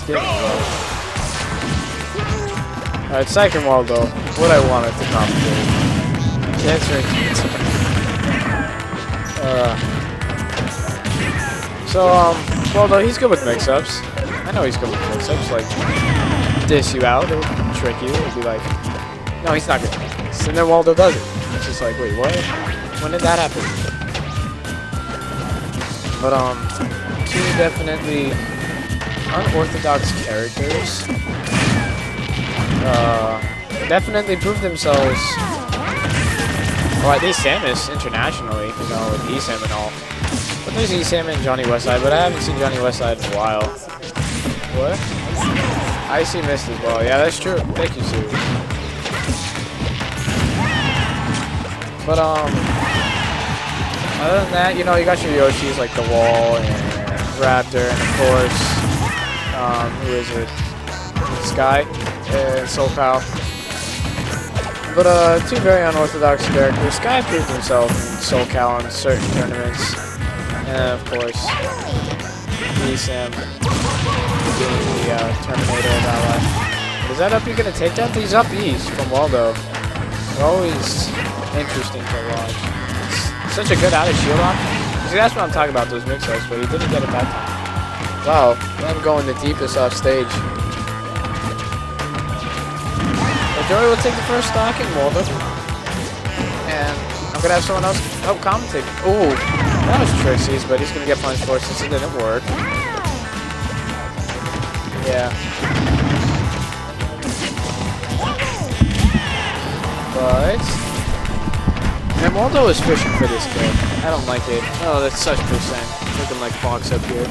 It's getting low. Alright, Psych and Waldo. What I wanted to complicate. That's right. Waldo, he's good with mix-ups. I know he's good with mix-ups. Like, dish you out, he'll trick you. He'll be like, no, he's not good at this. And then Waldo does it. It's just like, wait, what? When did that happen? But, two definitely unorthodox characters. Definitely proved themselves. Well, at least Samus internationally, you know, with ESAM and all. But there's ESAM and Johnny Westside, but I haven't seen Johnny Westside in a while. What? I see missed as well. Yeah, that's true. Thank you, Sue. But, other than that, you know, you got your Yoshis like the Wall and Raptor, and of course, who is it? Sky and SoCal. But two very unorthodox characters. Sky proved himself in SoCal in certain tournaments, and of course, ESAM being the Terminator of that life. Is that up? You're gonna take that? He's up east from Waldo. They're always interesting to watch. It's such a good out of shield option. See, that's what I'm talking about, those mix-ups, but he didn't get it that time. Wow, I'm going the deepest off stage. But Joey will take the first stock in Waldo. And I'm gonna have someone else help commentate. Ooh, that was Trixie's, but he's gonna get punished for it since it didn't work. Yeah. But and Waldo is fishing for this kill. I don't like it. Oh, that's such percent. Looking like Fox up here.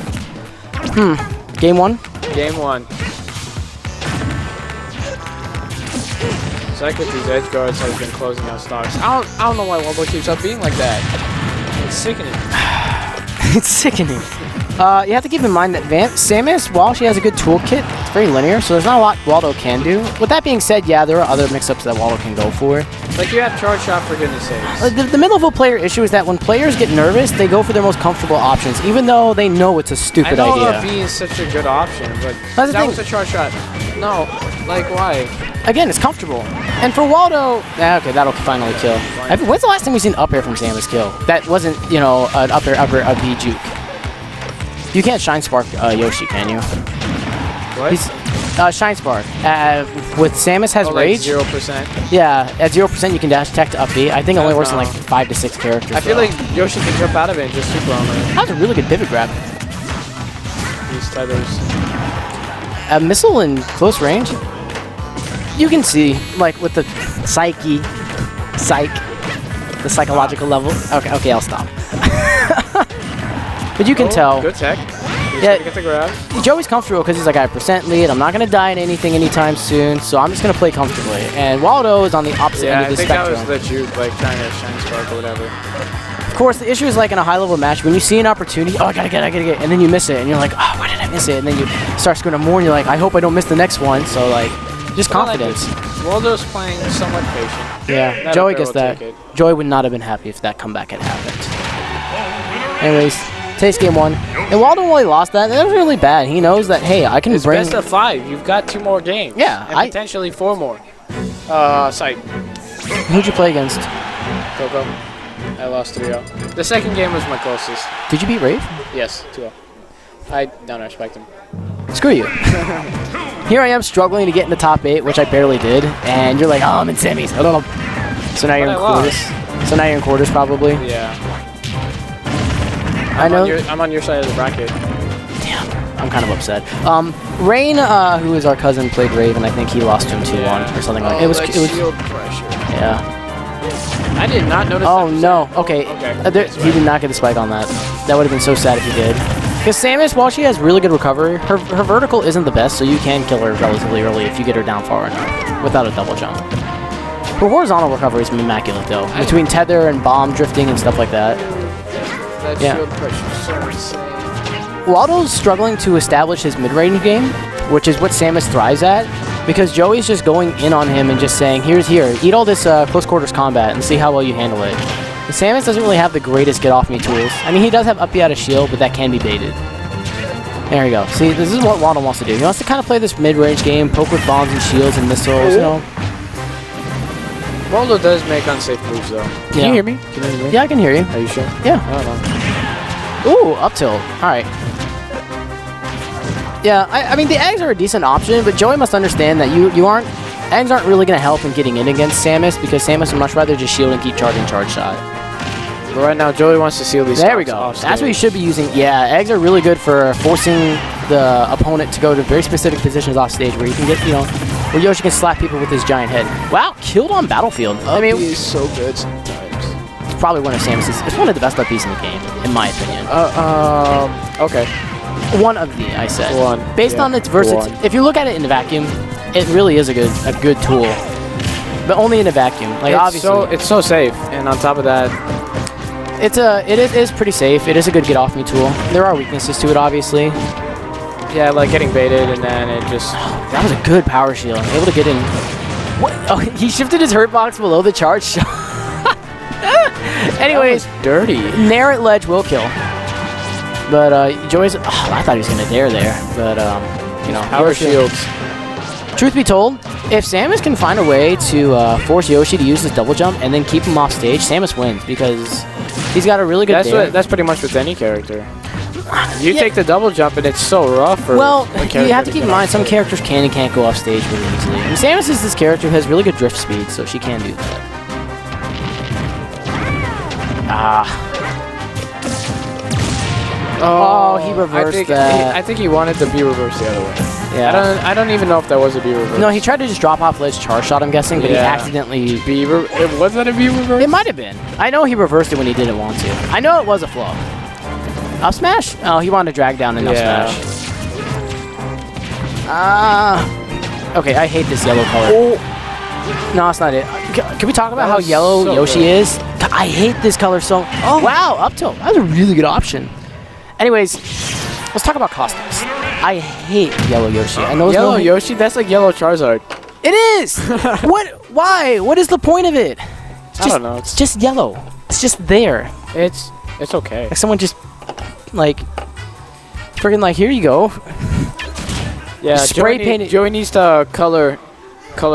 Game one? Game one. Psych with these edge guards has been closing out stocks. I don't know why Waldo keeps up being like that. It's sickening. It's sickening. You have to keep in mind that Samus, while she has a good toolkit, it's very linear, so there's not a lot Waldo can do. With that being said, yeah, there are other mix-ups that Waldo can go for. Like you have charge shot for goodness sakes. The middle-level player issue is that when players get nervous, they go for their most comfortable options, even though they know it's a stupid idea. I know B is such a good option, but that was a charge shot. No, like why? Again, it's comfortable. And for Waldo, okay, that'll finally kill. When's the last time we've seen up air from Samus kill? That wasn't, you know, an up air B juke. You can't Shine Spark Yoshi, can you? What? He's, Shine Spark. With Samus has Rage. Like 0%? Yeah, at 0% you can dash attack to up B. I think it only works on like 5 to 6 characters. I feel like Yoshi can jump out of it and just super armor. That was a really good pivot grab. These tethers. A missile in close range? You can see, like with the Psych, the psychological level. Okay, I'll stop. But you can tell. Good tech. Yeah, get the grab. Joey's comfortable because he's like, I have percent lead. I'm not going to die in anything anytime soon, so I'm just going to play comfortably. And Waldo is on the opposite end of the spectrum. Yeah, I think that was the juke, like trying to Shine Spark or whatever. Of course, the issue is like in a high-level match, when you see an opportunity, oh, I gotta get it, and then you miss it, and you're like, oh, why did I miss it? And then you start screwing more, and you're like, I hope I don't miss the next one. So like, just confidence. Like Waldo's playing somewhat patient. Yeah, Joey gets that. Joey would not have been happy if that comeback had happened. Anyways, today's game one. And Waldo only lost that. That was really bad. He knows that, hey, I can bring... It's best of 5. You've got 2 more games. Yeah. And potentially 4 more. Psych. Who'd you play against? Coco. I lost 3-0. The second game was my closest. Did you beat Rave? Yes, 2-0. I don't respect him. Screw you. Here I am struggling to get in the top 8, which I barely did. And you're like, oh, I'm in semis. So now you're in quarters. So now you're in quarters, probably. Yeah. I know. I'm on your side of the bracket. Damn. I'm kind of upset. Rain, who is our cousin, played Rave, and I think he lost to him 2-1 or something like that. It was shield pressure. Yeah. I did not notice. Oh no. Okay. He did not get the spike on that. That would have been so sad if he did. Because Samus, while she has really good recovery, her vertical isn't the best, so you can kill her relatively early if you get her down far enough without a double jump. Her horizontal recovery is immaculate though, between tether and bomb drifting and stuff like that. That shield pressure is so insane. Waldo's struggling to establish his mid-range game, which is what Samus thrives at, because Joey's just going in on him and just saying, here, eat all this close quarters combat and see how well you handle it. And Samus doesn't really have the greatest get-off-me tools. I mean, he does have up B out of shield, but that can be baited. There you go. See, this is what Waldo wants to do. He wants to kind of play this mid-range game, poke with bombs and shields and missiles, you know. Waldo does make unsafe moves, though. Can you hear me? Can you hear me? Yeah, I can hear you. Are you sure? Yeah. I don't know. Ooh, up tilt. All right. Yeah, I mean, the eggs are a decent option, but Joey must understand that eggs aren't really going to help in getting in against Samus, because Samus would much rather just shield and keep charging charge shot. But right now, Joey wants to seal these. There we go. That's what you should be using. Yeah, eggs are really good for forcing the opponent to go to very specific positions off stage where you can get, you know, where Yoshi can slap people with his giant head. Wow, killed on Battlefield. I mean, he's so good sometimes. It's probably one of Samus's. It's one of the best upbeats in the game, in my opinion. Okay. One of the, I said. One. Based on its versatility. If you look at it in a vacuum, it really is a good tool. But only in a vacuum. Like obviously, it's so safe, and on top of that, it is pretty safe. It is a good get off me tool. There are weaknesses to it, obviously. Yeah, like getting baited, and then it just. That was a good power shield. Able to get in. What? Oh, he shifted his hurt box below the charge shot. Anyways, that was dirty. Nair at ledge will kill. But Joey's. Oh, I thought he was gonna dare there. But you know, power shields. Truth be told, if Samus can find a way to force Yoshi to use his double jump and then keep him off stage, Samus wins because he's got a really good. That's pretty much with any character. You take the double jump and it's so rough. Well, you have to keep in mind some characters can and can't go off stage really easily. And Samus is this character who has really good drift speed, so she can do that. Oh, he reversed that. I think he wanted the B reverse the other way. Yeah. I don't even know if that was a B reverse. No, he tried to just drop off ledge charge shot, I'm guessing, but he accidentally... Was that a B reverse? It might have been. I know he reversed it when he didn't want to. I know it was a flaw. Up smash? Oh, he wanted to drag down and up smash. Okay, I hate this yellow color. Oh. No, that's not it. Can we talk about how yellow Yoshi is? I hate this color so... Oh, wow, up tilt. That was a really good option. Anyways, let's talk about costumes. I hate yellow Yoshi. I know yellow Yoshi? That's like yellow Charizard. It is! What? Why? What is the point of it? I don't know. It's just yellow. It's just there. It's okay. Like someone just, like, friggin' like, here you go. Yeah, spray painted. Joey needs to color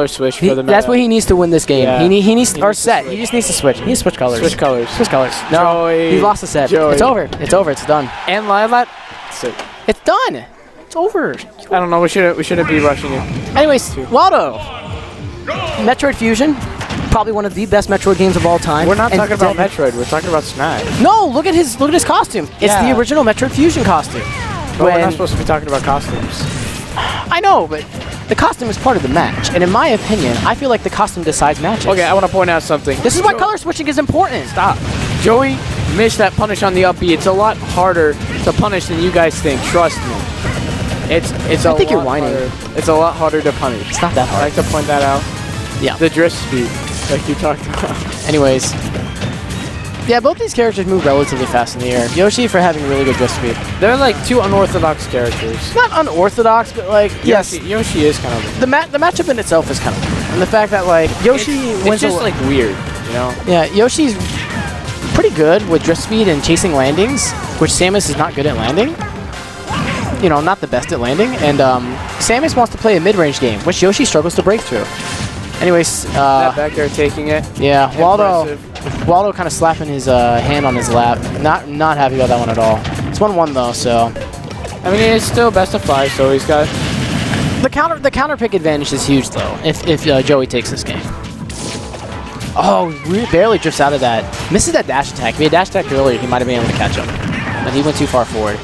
switch for the meta. That's what he needs to win this game. Yeah. He needs to set. He just needs to switch. He needs to switch colors. Switch colors. Switch colors. No, Joey. he lost the set. Joey. It's over. It's over. It's done. And Lilat. Sick. It's done. It's over. I don't know. We shouldn't be rushing you. Anyways, Waldo. Metroid Fusion. Probably one of the best Metroid games of all time. We're not talking about Metroid. We're talking about Smash. No, look at his costume. It's the original Metroid Fusion costume. But we're not supposed to be talking about costumes. I know, but the costume is part of the match. And in my opinion, I feel like the costume decides matches. Okay, I want to point out something. This is why color switching is important. Stop. Joey missed that punish on the up B. It's a lot harder to punish than you guys think. Trust me. I think you're whining. It's a lot harder to punish. It's not that hard. I like to point that out. Yeah. The drift speed, like you talked about. Anyways. Yeah, both these characters move relatively fast in the air. Yoshi for having really good drift speed. They're like two unorthodox characters. Not unorthodox, but like Yoshi is kind of the matchup in itself is kind of weird. And the fact that like Yoshi it's just like weird, you know? Yeah, Yoshi's pretty good with drift speed and chasing landings, which Samus is not good at landing. You know, not the best at landing. And Samus wants to play a mid-range game, which Yoshi struggles to break through. Anyways, that back there taking it. Yeah, Waldo kind of slapping his hand on his lap. Not happy about that one at all. It's 1-1 though, so. I mean, it's still best of 5, so he's got. The counter pick advantage is huge though. If Joey takes this game. Oh, barely drifts out of that. Misses that dash attack. If he had dash attack earlier, he might have been able to catch him, but he went too far forward.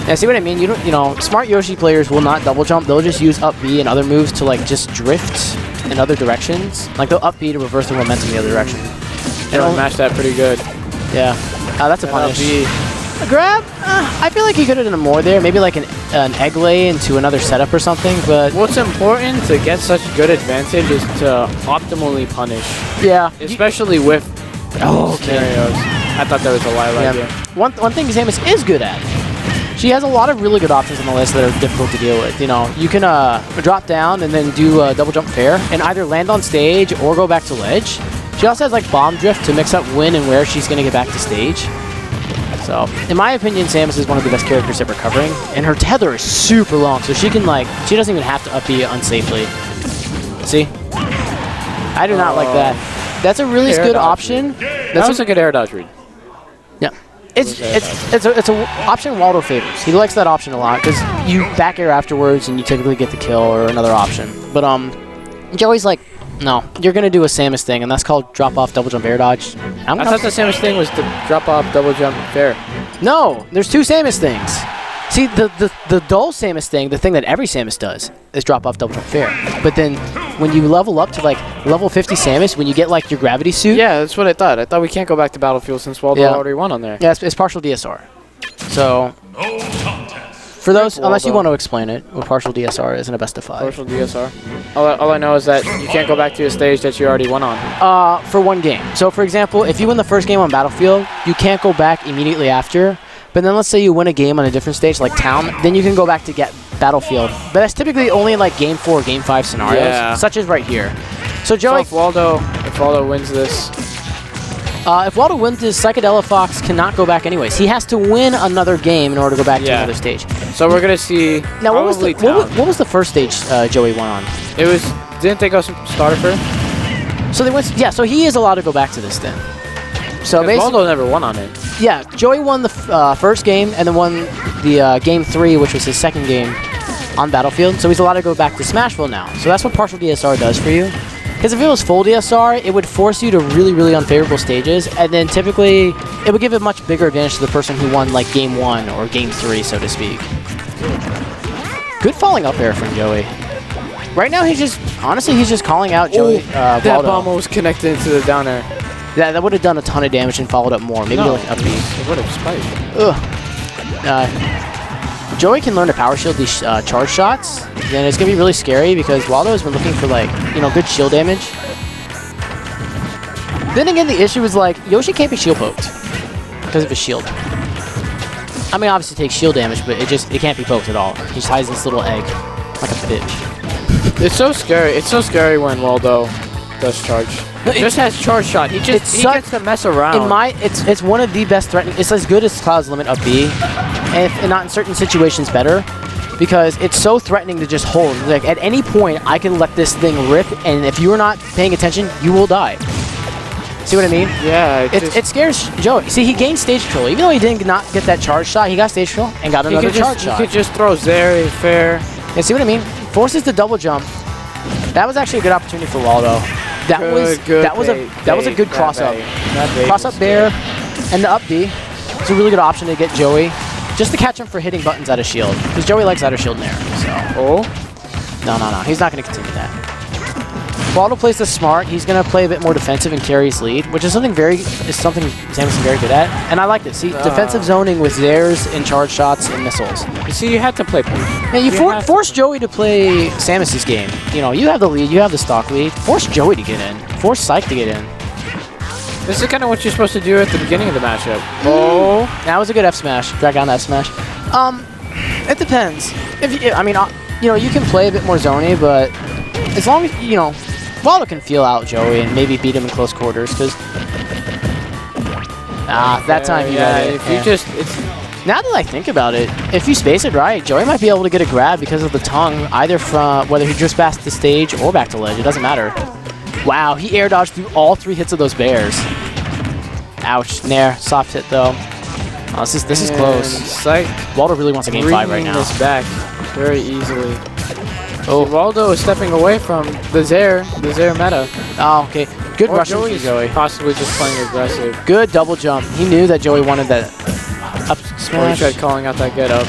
Yeah, see what I mean? You know, smart Yoshi players will not double jump. They'll just use up B and other moves to like just drift in other directions. Like they'll up B to reverse the momentum the other direction. And it'll match that pretty good. Yeah. That's a punish. A grab? I feel like he could have done more there. Maybe like an egg lay into another setup or something. But what's important to get such good advantage is to optimally punish. Yeah. Especially with scenarios. I thought that was a Lilat here. One thing Samus is good at. She has a lot of really good options on the list that are difficult to deal with. You know, you can drop down and then do a double jump fair and either land on stage or go back to ledge. She also has like bomb drift to mix up when and where she's going to get back to stage. So, in my opinion, Samus is one of the best characters at recovering, and her tether is super long, so she can, like, she doesn't even have to up B unsafely. See? I do not like that. That's a really good option. That's a good air dodge read. Yeah. It's a option Waldo favors. He likes that option a lot because you back air afterwards and you typically get the kill or another option. But Joey's like, no, you're gonna do a Samus thing, and that's called drop off double jump air dodge. I thought the Samus thing was the drop off double jump fair. No, there's two Samus things. See, the dull Samus thing, the thing that every Samus does, is drop off double jump fair. But then when you level up to like level 50 Samus, when you get like your gravity suit. Yeah, that's what I thought. I thought we can't go back to Battlefield since Waldo already won on there. Yeah, it's partial DSR. So for those, unless you want to explain it, what partial DSR is in a best of 5. Partial DSR. All I know is that you can't go back to a stage that you already won on. For one game. So for example, if you win the first game on Battlefield, you can't go back immediately after. But then let's say you win a game on a different stage, like Town, then you can go back to get Battlefield. But that's typically only in like Game 4 or Game 5 scenarios, such as right here. So Joey, so if Waldo wins this... if Waldo wins this, Psychedelic Fox cannot go back anyways. He has to win another game in order to go back to another stage. So we're going to see now, what was the first stage Joey won on? It was... Didn't they go starter first? So they went... Yeah, so he is allowed to go back to this then. So basically, Waldo never won on it. Yeah, Joey won the first game and then won the Game 3, which was his second game on Battlefield. So he's allowed to go back to Smashville now. So that's what partial DSR does for you. Because if it was full DSR, it would force you to really, really unfavorable stages. And then typically, it would give a much bigger advantage to the person who won like Game 1 or Game 3, so to speak. Good falling up air from Joey. Right now, honestly, he's just calling out Joey. That bomb was connected into the down air. That would have done a ton of damage and followed up more. Maybe like up B. It would have spiked. Joey can learn to power shield these charge shots. Then it's going to be really scary because Waldo has been looking for like, good shield damage. Then again, the issue is like, Yoshi can't be shield poked because of his shield. I mean, obviously it takes shield damage, but it can't be poked at all. He just hides this little egg like a bitch. It's so scary. It's so scary when Waldo does charge. He just has charge shot. He gets to mess around. It's one of the best threatening. It's as good as Cloud's Limit up B, and not in certain situations better, because it's so threatening to just hold. Like at any point, I can let this thing rip, and if you're not paying attention, you will die. See what I mean? Yeah. It scares Joey. See, he gained stage control. Even though he did not get that charge shot, he got stage control and got another charge shot. He could just throw Zeri fair. Yeah, see what I mean? Forces the double jump. That was actually a good opportunity for Waldo. That was a good cross up. Cross up there, and the up B. It's a really good option to get Joey, just to catch him for hitting buttons out of shield, because Joey likes out of shield in there. So. No. He's not going to continue that. Waldo plays this smart. He's going to play a bit more defensive and carry his lead, which is something Samus is very good at, and I like this. See, defensive zoning with Zares and charge shots and missiles. You see, you have to play. Man, you force Joey to play Samus's game. You have the lead. You have the stock lead. Force Joey to get in. Force Psych to get in. This is kind of what you're supposed to do at the beginning of the matchup. Oh, that was a good F smash. Drag down that smash. It depends. You can play a bit more zony, but as long as Waldo can feel out Joey and maybe beat him in close quarters, because that time you got it. Now that I think about it, if you space it right, Joey might be able to get a grab because of the tongue, either from whether he drifts past the stage or back to ledge. It doesn't matter. Wow, he air dodged through all 3 hits of those bears. Ouch. Nair. Soft hit though. Oh, this is close. Psych. Waldo really wants a game 5 right now. This back very easily. Oh, Waldo is stepping away from the Zare meta. Oh, okay. Good rushing from Joey. Possibly just playing aggressive. Good double jump. He knew that Joey wanted that up smash. Or he tried calling out that get up.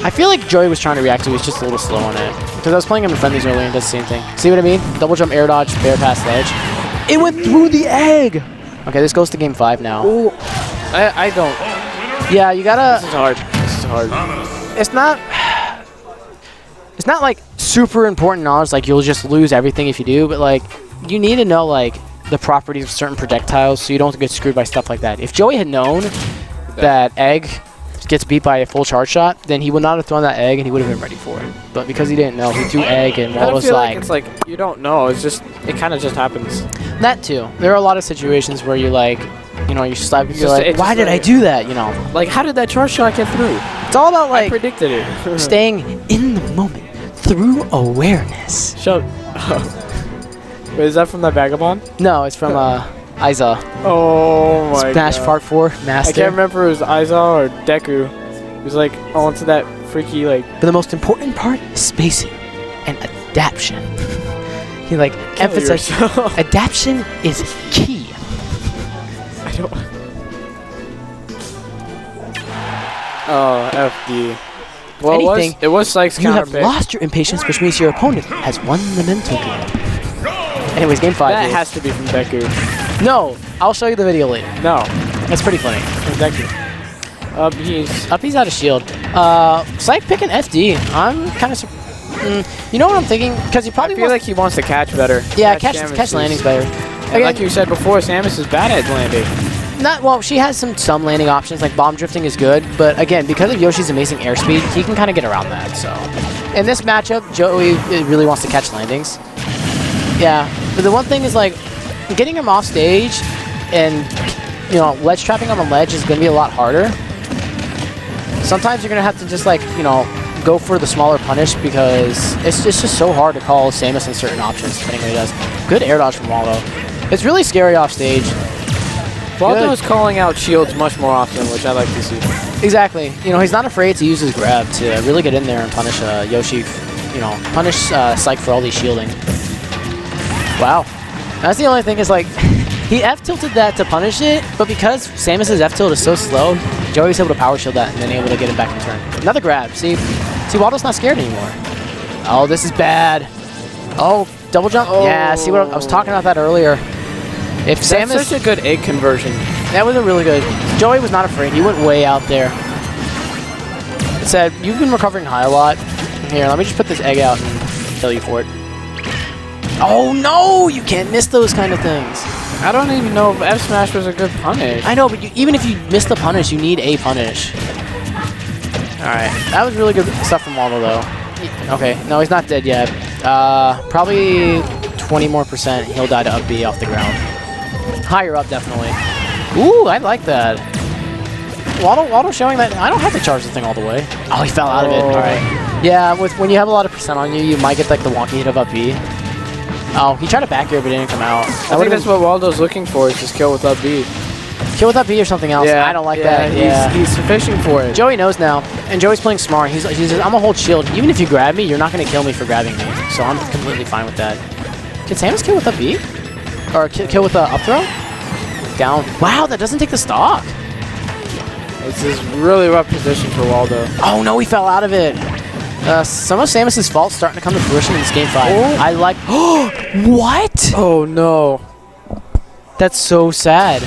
I feel like Joey was trying to react to it. He was just a little slow on it. Because I was playing him in friendlies earlier and does the same thing. See what I mean? Double jump, air dodge, bear past ledge. It went through the egg! Okay, this goes to game 5 now. Ooh. I don't. Yeah, you gotta... This is hard. It's not like super important knowledge, like you'll just lose everything if you do, but like you need to know like the properties of certain projectiles so you don't get screwed by stuff like that. If Joey had known that egg gets beat by a full charge shot, then he would not have thrown that egg and he would have been ready for it. But because he didn't know, he threw egg and Waldo's like... It's like, you don't know, it kind of just happens. That too. There are a lot of situations where you like, You know, you're Just- like, it's why just did I like- do that? You know, Like, how did that charge shot get through? it's all about I like predicted it. staying in the moment through awareness. Shut. Wait, is that from that vagabond? No, it's from Aiza. Oh my Smash god. Part 4 Master. I can't remember if it was Aiza or Deku. He was like onto that freaky like. But the most important part is spacing and adaptation. He like Kill emphasizes yourself. adaptation is key. I don't. Oh, FD. Well, Anything, it was Psych's You have counterpick. lost your impatience, which means your opponent has won the mental game. Anyways, game 5. That dude. has to be from Deku. No, I'll show you the video later. No, That's pretty funny. from Deku. He's Up, he's out of shield. Psych picking FD. I'm kind of. You know what I'm thinking? Because he I probably feel wants. like he wants to catch better. Yeah, catch Samus's. landing's better. And Again, like you said before, Samus is bad at landing. not well. She has some landing options, like bomb drifting is good, but again, because of Yoshi's amazing airspeed, he can kind of get around that. So, in this matchup, Joey really wants to catch landings. Yeah, but the one thing is like getting him off stage, and ledge trapping on the ledge is going to be a lot harder. Sometimes you're going to have to just like go for the smaller punish because it's just so hard to call Samus in certain options depending on what he does. Good air dodge from Waldo. It's really scary off stage. Waldo is calling out shields much more often, which I like to see. Exactly. He's not afraid to use his grab to really get in there and punish Yoshi. Punish Psych for all these shielding. Wow. That's the only thing is like he F-tilted that to punish it, but because Samus's F-tilt is so slow, Joey's able to power shield that and then able to get him back in turn. Another grab. See, Waldo's not scared anymore. Oh, this is bad. Oh, double jump. Oh. Yeah, see what I was talking about that earlier. If That's Samus, such a good egg conversion. that was a really good. Joey was not afraid. He went way out there. It said, you've been recovering high a lot. Here, let me just put this egg out and kill you for it. Oh no, you can't miss those kind of things. I don't even know if F smash was a good punish. I know, but even if you miss the punish, you need a punish. Alright, that was really good stuff from Waldo though. Okay, no, he's not dead yet. Probably 20% more. He'll die to up B off the ground. Higher up, definitely. Ooh, I like that. Waldo showing that I don't have to charge the thing all the way. Oh, he fell out of it. All right. Yeah, when you have a lot of percent on you, you might get like the wonky hit of up B. Oh, he tried to back air, but it didn't come out. I think that's what Waldo's looking for, is just kill with up B. Kill with up B or something else. Yeah, I don't like that. He's fishing for it. Joey knows now, and Joey's playing smart. He's I'm gonna hold shield. Even if you grab me, you're not gonna kill me for grabbing me. So I'm completely fine with that. Can Samus kill with up B? Or kill with up throw? Down. Wow, that doesn't take the stock. It's this really rough position for Waldo. Oh no, he fell out of it. Some of Samus's faults starting to come to fruition in this game 5. Oh. I like. What? Oh no. That's so sad.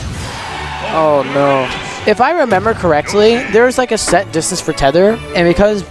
Oh no. If I remember correctly, there's like a set distance for tether, and because